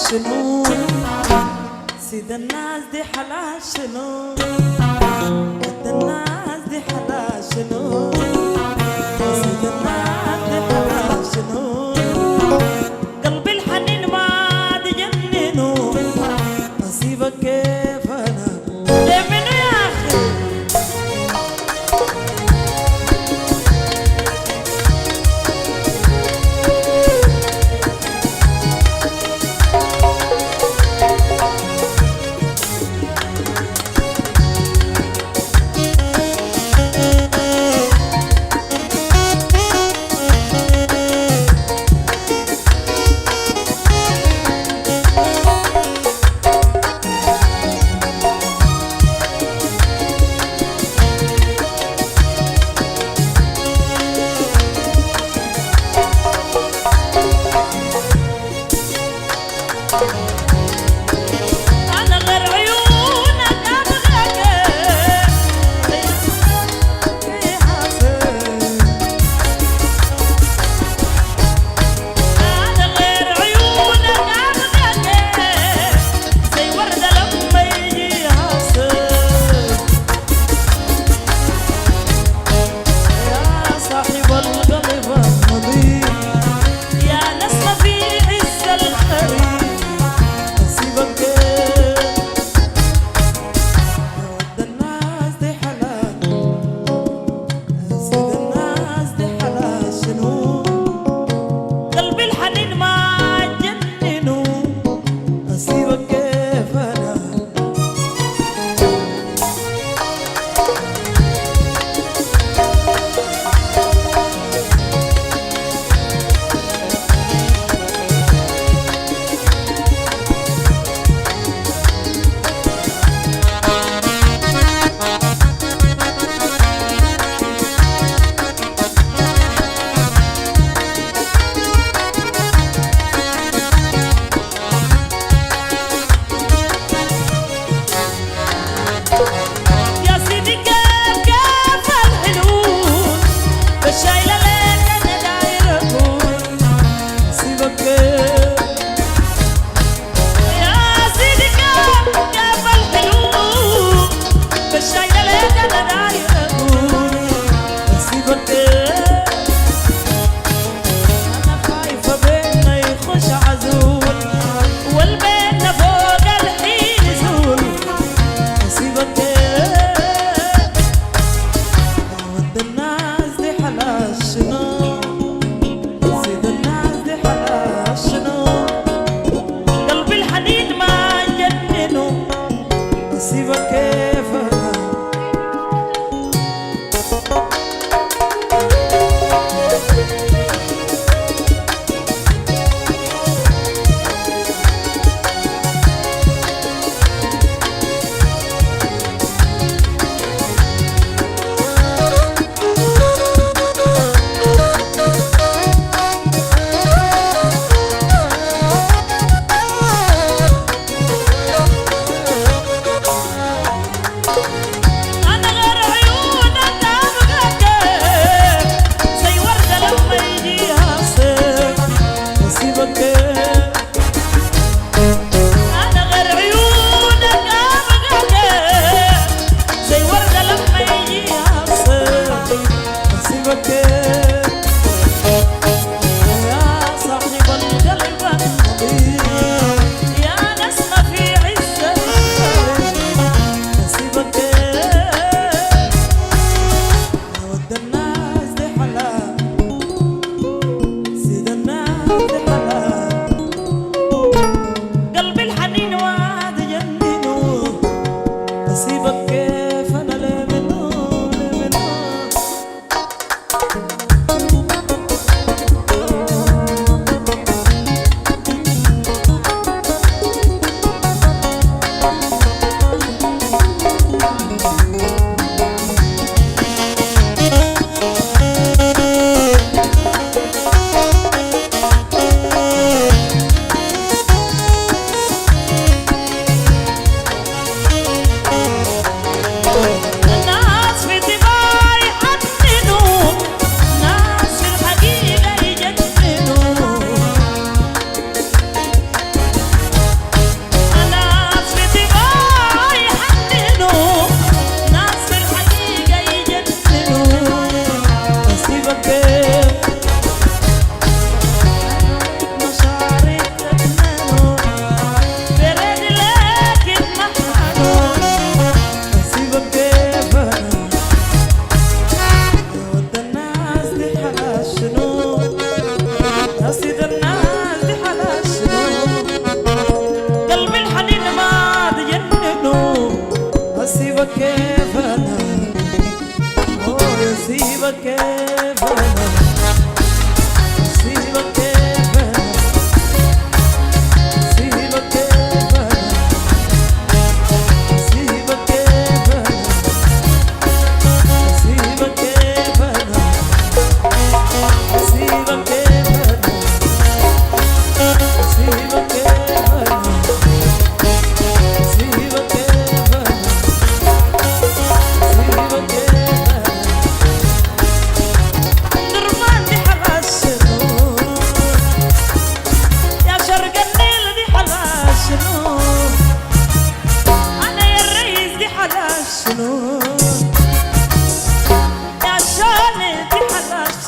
شنو سيد الناس دي حلا شنو ود الناس دي حلا شنو سيد الناس دي حلا شنو قلبي الحنين ما تجننه نصيبك كيف انا ده منو يا اخي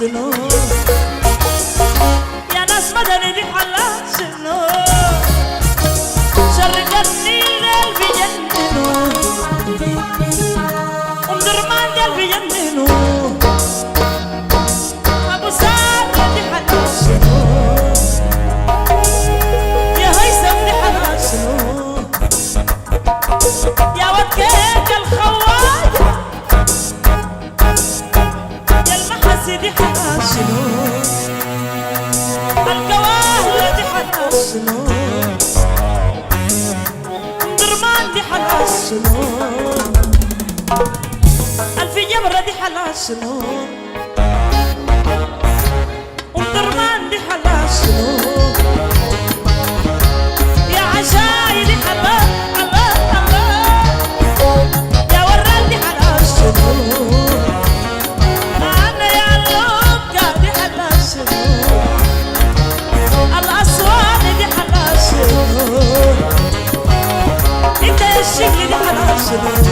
شنو يا ناس مدني دي حلا شنو شرقني قلبي جننو ومدرمان قلبي جننو ابو سارة دي حلا شنو يا هيثم دي حلا شنو يا وكيك الخواجة يا المحسي دي حلا شنو الكواهلة دي حلا شنو درمان دي حلا شنو الف جمرة دي حلا شنو ودرمان دي حلا شنو يا عشاي دي حلا حلا حلا يا ورال دي حلا شنو انا يا لوكا دي حلا شنو الأصوات دي حلا شنو انت يا الشكل دي حلا شنو